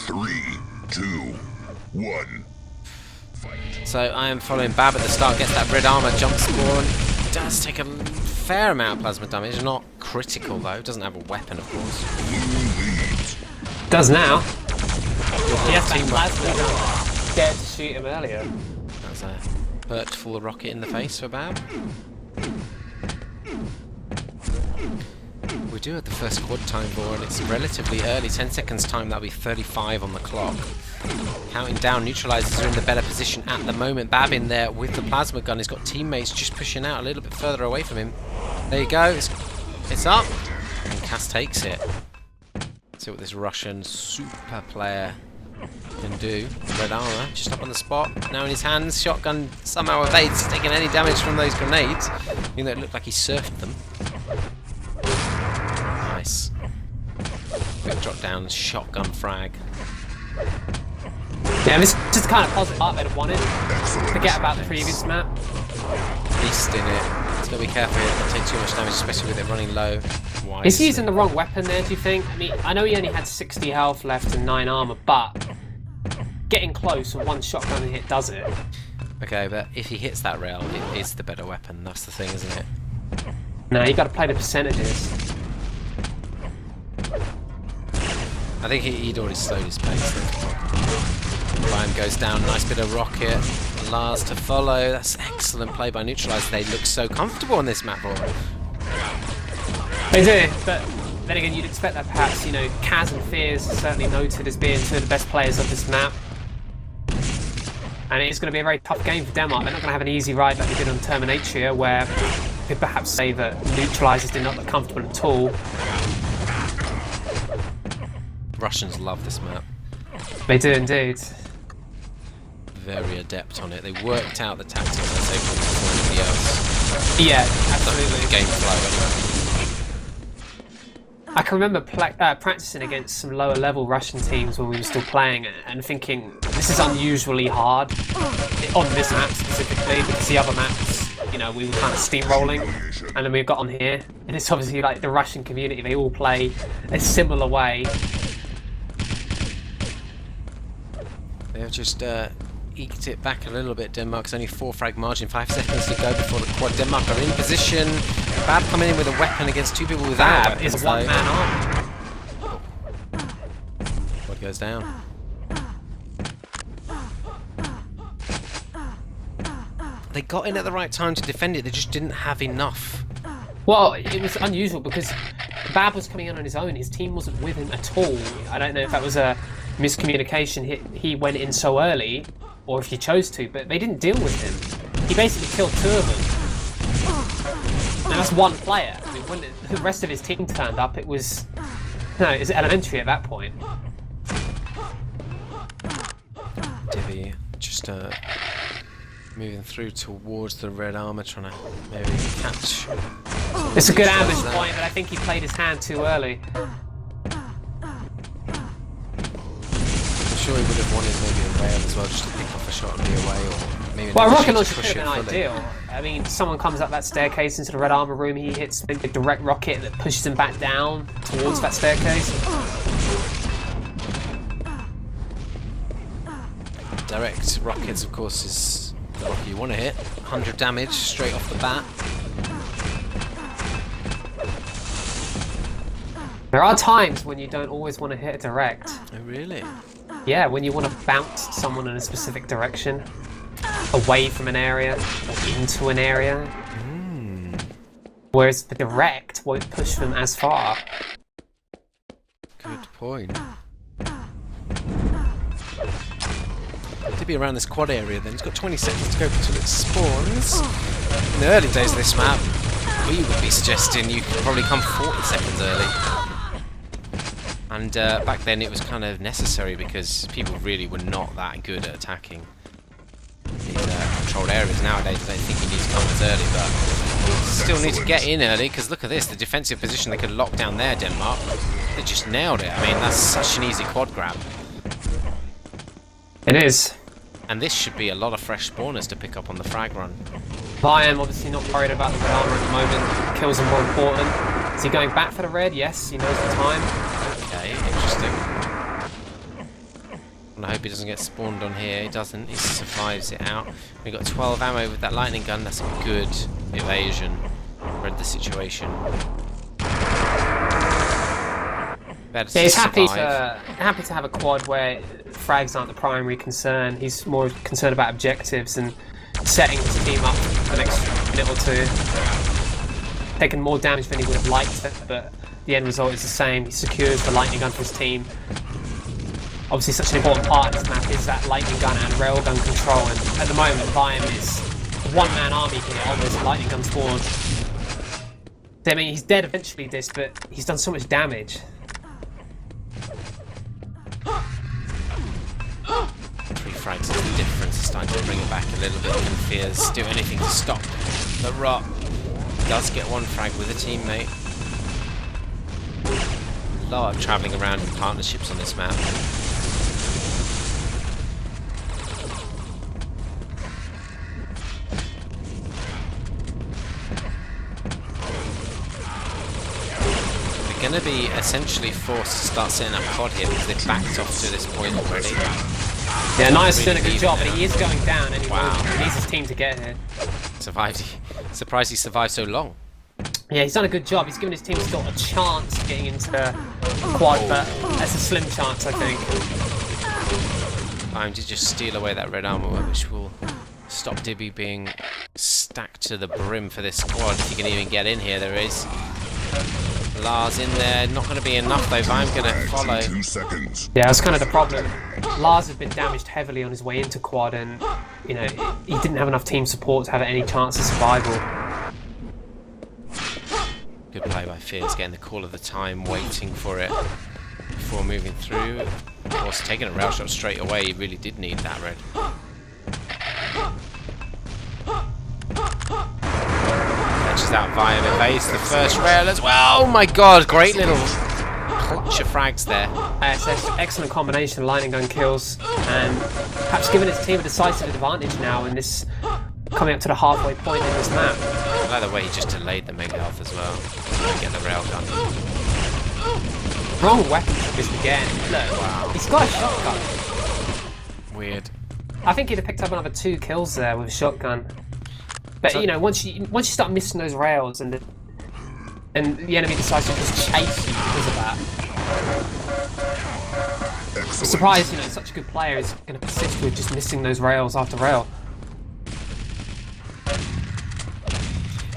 3, 2, 1. So I am following Bab at the start, gets that red armor, jump spawn. Does take a fair amount of plasma damage, not critical though, doesn't have a weapon of course. Does now. He has that plasma, dared to shoot him earlier. That's a hurt full rocket in the face for Bab. We do have the first quad time ball and it's relatively early, 10 seconds time, that'll be 35 on the clock. Counting down, Neutralizers are in the better position at the moment. Bab in there with the plasma gun, he's got teammates just pushing out a little bit further away from him. There you go, it's up, and Cass takes it. Let's see what this Russian super player can do. Red armor, just up on the spot, now in his hands, shotgun somehow evades taking any damage from those grenades, even though it looked like he surfed them. Nice. Quick drop down, shotgun frag. Yeah, this is just kind of positive art they'd have wanted. Forget about the previous map. Beast in it. He's got to be careful here, not take too much damage, especially with it running low. Is he using the wrong weapon there, do you think? I mean, I know he only had 60 health left and 9 armor, but getting close and one shotgun hit does it. Okay, but if he hits that rail, it is the better weapon. That's the thing, isn't it? No, you got to play the percentages. I think he'd already slowed his pace. Ryan goes down, nice bit of rocket. Lars to follow. That's excellent play by Neutralizers. They look so comfortable on this map. They do, but then again, you'd expect that perhaps, you know, Kaz and Fears are certainly noted as being two of the best players of this map. And it's going to be a very tough game for Denmark. They're not going to have an easy ride like they did on Terminatria, where you could perhaps say that Neutralizers did not look comfortable at all. Russians love this map. They do indeed. Very adept on it. They worked out the tactics as they would before anybody else. Yeah, absolutely. The game flow anyway. I can remember practicing against some lower level Russian teams when we were still playing and thinking this is unusually hard on this map specifically, because the other maps, you know, we were kind of steamrolling, and then we got on here and it's obviously like the Russian community, they all play a similar way. They've just eked it back a little bit. Denmark's only 4 frag margin, 5 seconds to go before the quad. Denmark are in position. Bab coming in with a weapon against 2 people without a weapon. Is one man arm. Quad goes down. They got in at the right time to defend it, they just didn't have enough. Well, it was unusual because Bab was coming in on his own, his team wasn't with him at all. I don't know if that was a miscommunication, he went in so early, or if he chose to, but they didn't deal with him. He basically killed 2 of them. And that's one player. I mean, when the rest of his team turned up, it was elementary at that point. Divvy just moving through towards the red armor, trying to maybe catch. It's a good ambush point, but I think he played his hand too early. I'm sure he would have wanted maybe a rail as well, just to pick off a shot and be away, or maybe. Well, a rocket launcher could have been ideal. I mean, someone comes up that staircase into the red armor room, he hits maybe a direct rocket that pushes him back down towards that staircase. Direct rockets, of course, is the rocket you want to hit. 100 damage straight off the bat. There are times when you don't always want to hit a direct. Oh, really? Yeah, when you want to bounce someone in a specific direction, away from an area, or into an area. Whereas the direct won't push them as far. Good point. To be around this quad area then, it's got 20 seconds to go until it spawns. In the early days of this map, we would be suggesting you could probably come 40 seconds early. And back then it was kind of necessary because people really were not that good at attacking these controlled areas. Nowadays I don't think you need to come as early, but still need to get in early, because look at this, the defensive position they could lock down there, Denmark. They just nailed it. I mean, that's such an easy quad grab. It is. And this should be a lot of fresh spawners to pick up on the frag run. Lion obviously not worried about the red armor at the moment. Kills are more important. Is he going back for the red? Yes, he knows the time. Okay, interesting. I hope he doesn't get spawned on here. He doesn't. He survives it out. We've got 12 ammo with that lightning gun. That's a good evasion. Read the situation. Better Yeah, he's happy survive. to have a quad where frags aren't the primary concern. He's more concerned about objectives and setting his team up for the next minute or two. Taking more damage than he would have liked it, but the end result is the same. He secures the lightning gun for his team. Obviously, such an important part of this map is that lightning gun and railgun control, and at the moment, Viam is a one-man army here on this lightning gun spawn. I mean, he's dead eventually, this, but he's done so much damage. 3 frags is the difference. It's starting to bring it back a little bit. And Fears do anything to stop the rot. Does get 1 frag with a teammate. A lot of travelling around in partnerships on this map. They're going to be essentially forced to start setting up quad here because they've backed off to this point already. Yeah, Nice doing a good job, but he is going down and he needs his team to get here. Survived. Surprised he survived so long. Yeah, he's done a good job. He's given his team still a chance of getting into quad, but that's a slim chance, I think. Time to just steal away that red armor, which will stop Dibby being stacked to the brim for this squad. If you can even get in here, there is. Lars in there, not going to be enough though. I'm going to follow. 2 seconds. Yeah, that's kind of the problem. Lars has been damaged heavily on his way into quad, and you know he didn't have enough team support to have any chance of survival. Good play by Fears, getting the call of the time, waiting for it before moving through. Of course, taking a rail shot straight away, he really did need that red. Catches that Viam, evades the first rail as well. Oh my god, great little clutch of frags there. So it's an excellent combination of lightning gun kills, and perhaps giving his team a decisive advantage now in this, coming up to the halfway point in this map. I like the way he just delayed the mega health as well. Get the rail gun. Wrong weapon choice again. Look, Wow. he's got a shotgun. Weird. I think he'd have picked up another 2 kills there with a shotgun. But you know, once you start missing those rails and the enemy decides to just chase you because of that. I'm surprised, you know, such a good player is going to persist with just missing those rails after rail.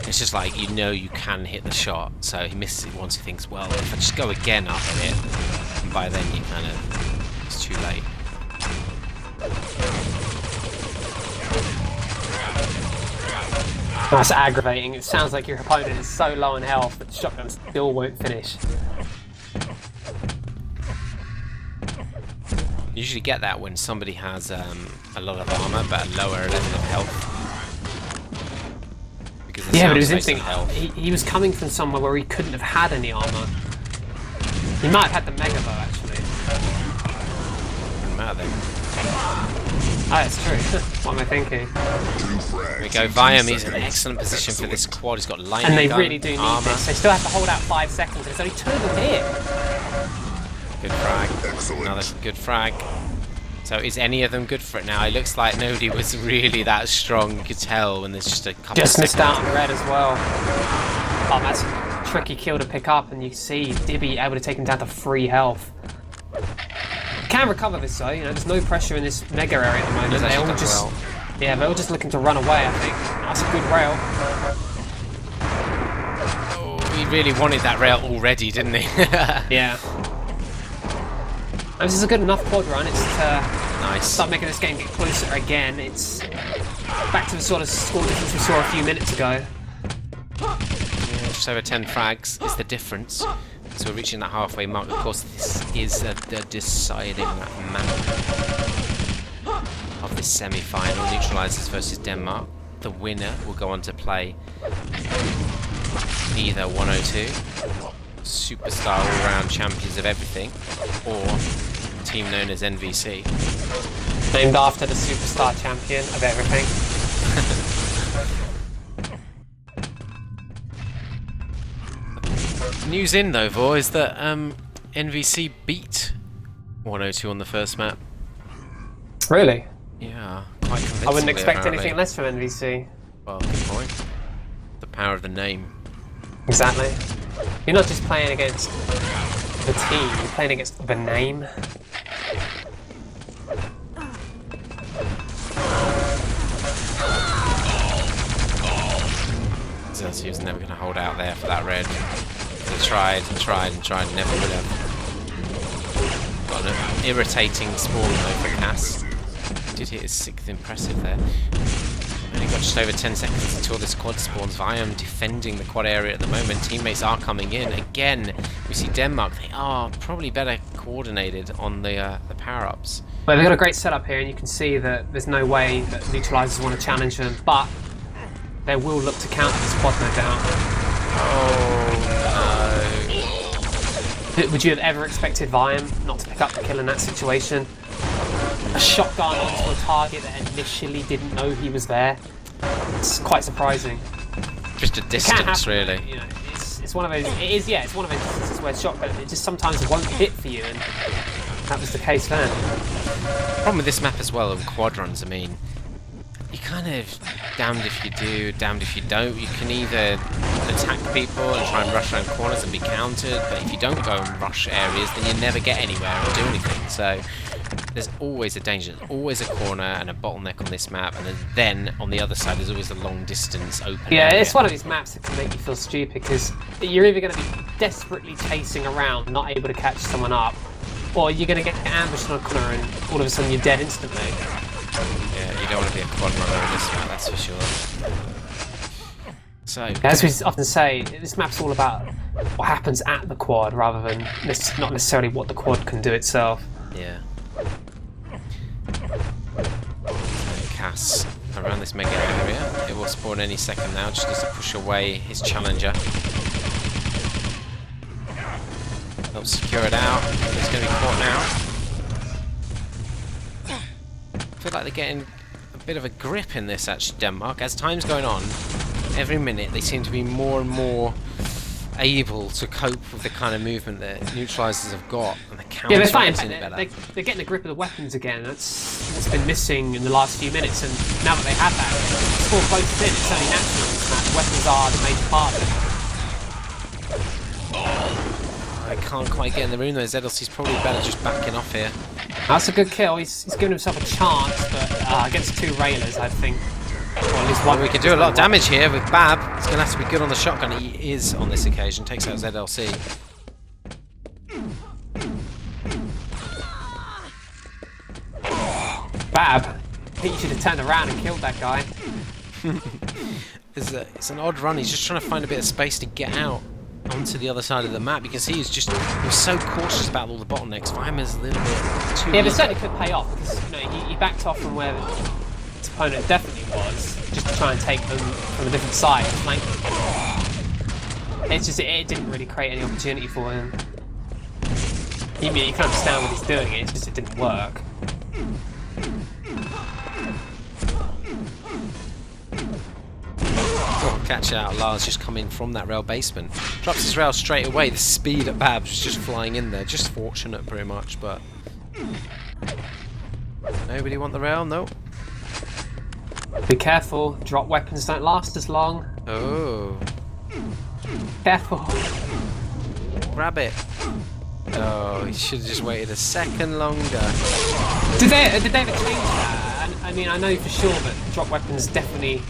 It's just like, you know you can hit the shot, so he misses it once. He thinks, well, if I just go again after it, and by then you kind of, it's too late. That's aggravating. It sounds like your opponent is so low in health that the shotgun still won't finish. You usually get that when somebody has a lot of armor but a lower level of health. Yeah, but it was interesting. He was coming from somewhere where he couldn't have had any armor. He might have had the mega bow actually. Doesn't matter then. Oh, that's true. What am I thinking? There we go, Viam. He's in an excellent position for this quad. He's got lightning And they gun, really do need armor. this. They still have to hold out 5 seconds. There's only 2 of them here. Good frag. Another good frag. So is any of them good for it now? It looks like nobody was really that strong. You could tell when there's just a couple Just of missed seconds. out on red as well. Oh, that's a tricky kill to pick up, and you see Dibby able to take him down to 3 health. Can recover this though, you know, there's no pressure in this mega area at the moment. He's They're actually all done just well. yeah, they're all just looking to run away, I think. That's a good rail. Oh, he really wanted that rail already, didn't he? Yeah. And this is a good enough quad run. It's to Nice. start making this game get closer again. It's back to the sort of score difference we saw a few minutes ago. Yeah, just over 10 frags is the difference. So we're reaching that halfway mark. Of course, this is the deciding map of this semi-final. Neutralizers versus Denmark. The winner will go on to play either 102, superstar all-round champions of everything, or a team known as NVC. Named after the superstar champion of everything. News in though, Vor, is that NVC beat 102 on the first map. Really? Yeah, quite convincingly. I wouldn't expect apparently. anything less from NVC. Well, good point. The power of the name. Exactly. You're not just playing against the team, you're playing against the name. Zelsi was never going to hold out there for that red. He tried and tried and tried and never would have. Got an irritating spawn though for Cass. Did hit his 6th impressive there. Only got just over 10 seconds until this quad spawns. Viam defending the quad area at the moment. Teammates are coming in. Again, we see Denmark. They are probably better coordinated on the power-ups. Well, they've got a great setup here, and you can see that there's no way that Neutralizers want to challenge them, but they will look to counter this quad, no doubt. Oh, no. Would you have ever expected Viam not to pick up the kill in that situation? A shotgun onto a target that initially didn't know he was there. It's quite surprising. Just a distance, really. You know, it's one of those. It is, yeah. It's one of those instances where shotgun it just sometimes won't hit for you, and that was the case then. Problem with this map as well of quad runs. I mean, you kind of damned if you do, damned if you don't. You can either attack people and try and rush around corners and be countered, but if you don't go and rush areas, then you never get anywhere or do anything. So there's always a danger, there's always a corner and a bottleneck on this map, and then on the other side there's always a long distance open area. It's one of these maps that can make you feel stupid, because you're either going to be desperately chasing around, not able to catch someone up, or you're going to get ambushed on a corner and all of a sudden you're dead instantly. Yeah, you don't want to be a quad runner in this map, that's for sure. So, as we often say, this map's all about what happens at the quad rather than not necessarily what the quad can do itself. yeah. Cass around this mega area. It will spawn any second now, just needs to push away his challenger. Help secure it out. He's going to be caught now. I feel like they're getting a bit of a grip in this, actually, Denmark. As time's going on, every minute they seem to be more and more able to cope with the kind of movement that Neutralizers have got, and the counter they're fine. They're getting the grip of the weapons again. That's what's been missing in the last few minutes, and now that they have that, it's more close in. It's only natural in this match. Weapons are the major part of it. I can't quite get in the room though. ZLC's probably better just backing off here. That's a good kill. He's given himself a chance, but against 2 railers, I think. Well, at least one. We can do a lot of damage here with Bab. He's going to have to be good on the shotgun. He is on this occasion. Takes out ZLC. Bab, I think you should have turned around and killed that guy. It's an odd run. He's just trying to find a bit of space to get out onto the other side of the map. You can see he was so cautious about all the bottlenecks. Vimer's a little bit too. Yeah, but certainly could pay off, because he backed off from where his opponent definitely was, just to try and take them from a different side, flank them. It's just it didn't really create any opportunity for him. You can understand what he's doing. It's just it didn't work. Oh, catch out. Lars just come in from that rail basement. Drops his rail straight away. The speed at Babs was just flying in there. Just fortunate, pretty much, but... Nobody want the rail? No. Be careful. Drop weapons don't last as long. Oh. Careful. Grab it. Oh, he should have just waited a second longer. Did they ever change that? I mean, I know for sure that drop weapons definitely...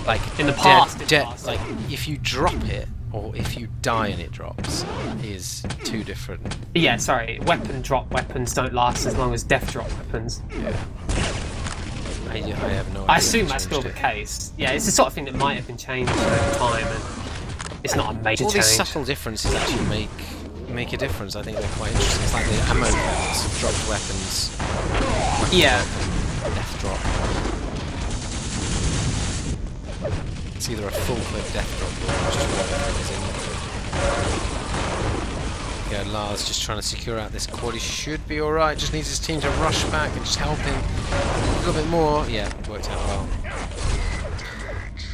Like in the past, like if you drop it or if you die and it drops is 2 different. Yeah, sorry. Drop weapons don't last as long as death drop weapons. Yeah. I have no idea. I assume that's still the case. Yeah, it's the sort of thing that might have been changed over time, and it's not a major all change. These subtle differences actually make a difference. I think they're quite interesting. It's like the ammo codes, dropped weapons. Yeah. Death drop. It's either a full clip death drop or just whatever it is in. Yeah, Lars just trying to secure out this quad. He should be alright. Just needs his team to rush back and just help him a little bit more. Yeah, worked out well.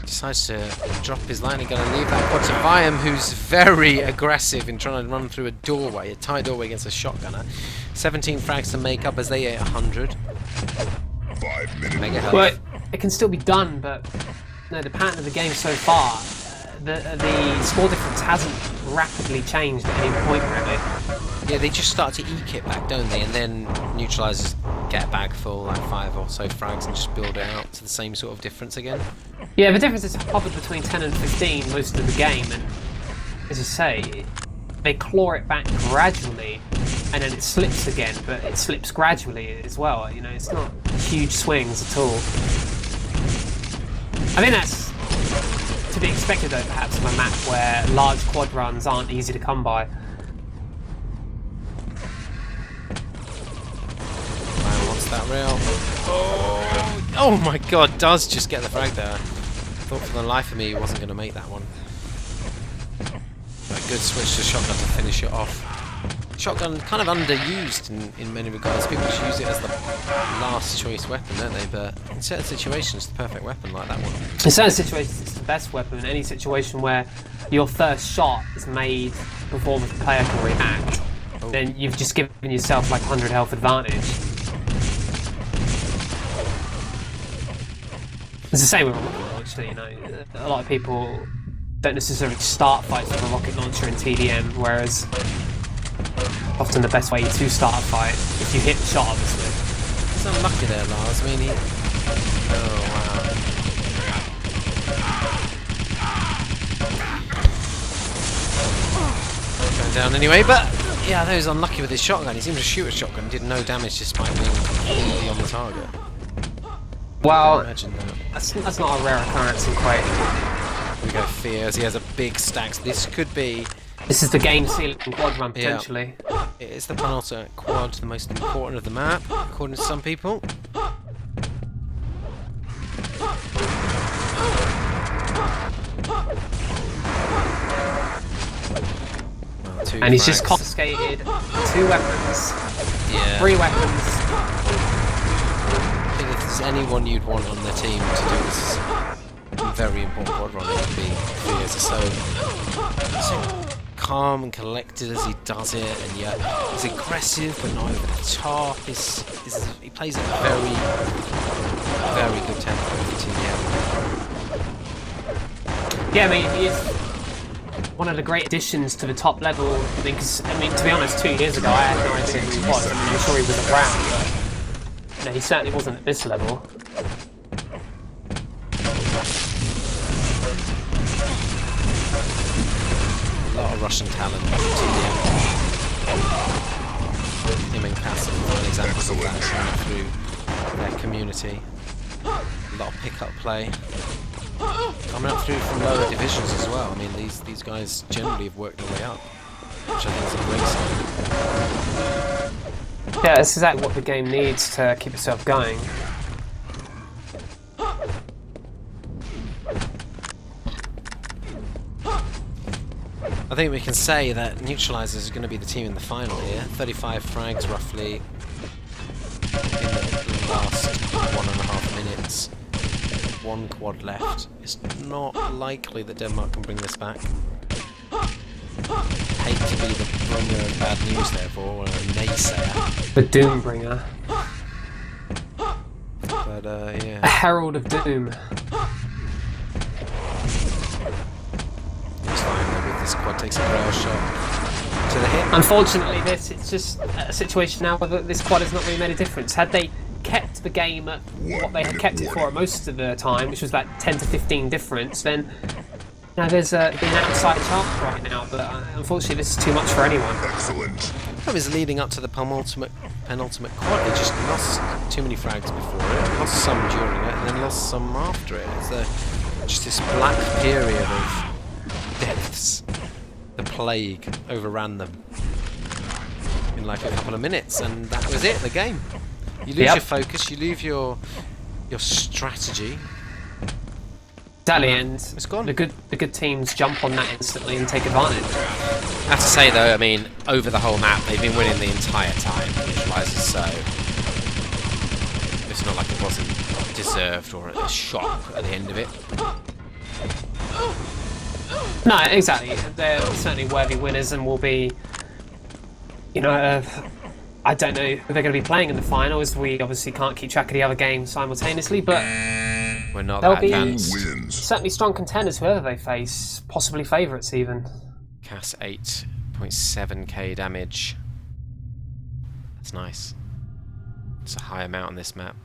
Just decides to drop his line and going to leave that quad to Viam, who's very aggressive in trying to run through a doorway, a tight doorway against a shotgunner. 17 frags to make up as they hit 100. 5 minutes. Mega health. Well, it can still be done, but no, the pattern of the game so far, the score difference hasn't rapidly changed at any point, really. Yeah, they just start to eke it back, don't they? And then Neutralizers get a bag full, like 5 or so frags, and just build it out to the same sort of difference again. Yeah, the difference is hovered between 10 and 15 most of the game, and as you say, they claw it back gradually, and then it slips again, but it slips gradually as well. You know, it's not huge swings at all. I think that's to be expected, though, perhaps, on a map where large quad runs aren't easy to come by. That rail. Oh my god, does just get the frag there. Thought for the life of me he wasn't going to make that one. But a good switch to shotgun to finish it off. Shotgun kind of underused in many regards. People just use it as the last choice weapon, don't they? But in certain situations, it's the perfect weapon like that one. In certain situations, it's the best weapon. In any situation where your first shot is made before the player can react, then you've just given yourself like 100 health advantage. It's the same with a rocket launcher, you know. A lot of people don't necessarily start fights with a rocket launcher in TDM, whereas often the best way to start a fight, if you hit the shot, obviously. He's unlucky there, Lars. I mean, he... Oh, wow. Going down anyway, but... Yeah, he was unlucky with his shotgun. He seemed to shoot a shotgun, did no damage despite being completely on the target. Well, that's not a rare occurrence in Quake. Here we go, Fears. He has a big stack. This could be... This is the game-sealing quad run, potentially. Yeah. It is the penultimate quad, the most important of the map, according to some people. Well, and he's just confiscated 2 weapons, 3 weapons. I think if there's anyone you'd want on the team to do this very important quad run, it would be Fears. So calm and collected as he does it, and yet he's aggressive but not over the top. He plays at a very, very good tempo for TDM. Yeah, I mean, he is one of the great additions to the top level. I mean, to be honest, 2 years ago I had no idea who he was. I mean, I'm sure he was around, but no, he certainly wasn't at this level. A lot of Russian talent in TDM. Him and Castle are examples of that through their community. A lot of pick-up play. Coming up through from lower divisions as well. I mean, these guys generally have worked their way up, which I think is a great sign. Yeah, that's exactly what the game needs to keep itself going. I think we can say that Neutralizers are going to be the team in the final here. 35 frags roughly in the last 1.5 minutes. 1 quad left. It's not likely that Denmark can bring this back. Hate to be the bringer of bad news therefore, or a naysayer. The Doom bringer. But yeah. A herald of doom. It's fine though, with this quad takes a rail shot to the hip. Unfortunately, it's just a situation now where this quad has not really made a difference. Had they kept the game at what they had kept it for most of the time, which was that 10 to 15 difference, then now there's an outside chance right now, but unfortunately this is too much for anyone. Excellent. That was leading up to the penultimate quad. They just lost too many frags before it, lost some during it, and then lost some after it. It's just this black period of deaths. The plague overran them in like a couple of minutes, and that was it, the game. You lose your focus, you lose your strategy. Exactly, and it's gone. The good teams jump on that instantly and take advantage. I have to say though, I mean, over the whole map, they've been winning the entire time, Neutralizers, so it's not like it wasn't deserved or a shock at the end of it. No, exactly. They're certainly worthy winners and will be, you know, I don't know who they're going to be playing in the final, as we obviously can't keep track of the other games simultaneously, but We're not they'll that be advanced. Wins. certainly strong contenders, whoever they face, possibly favourites even. Cass 8.7k damage. That's nice. It's a high amount on this map.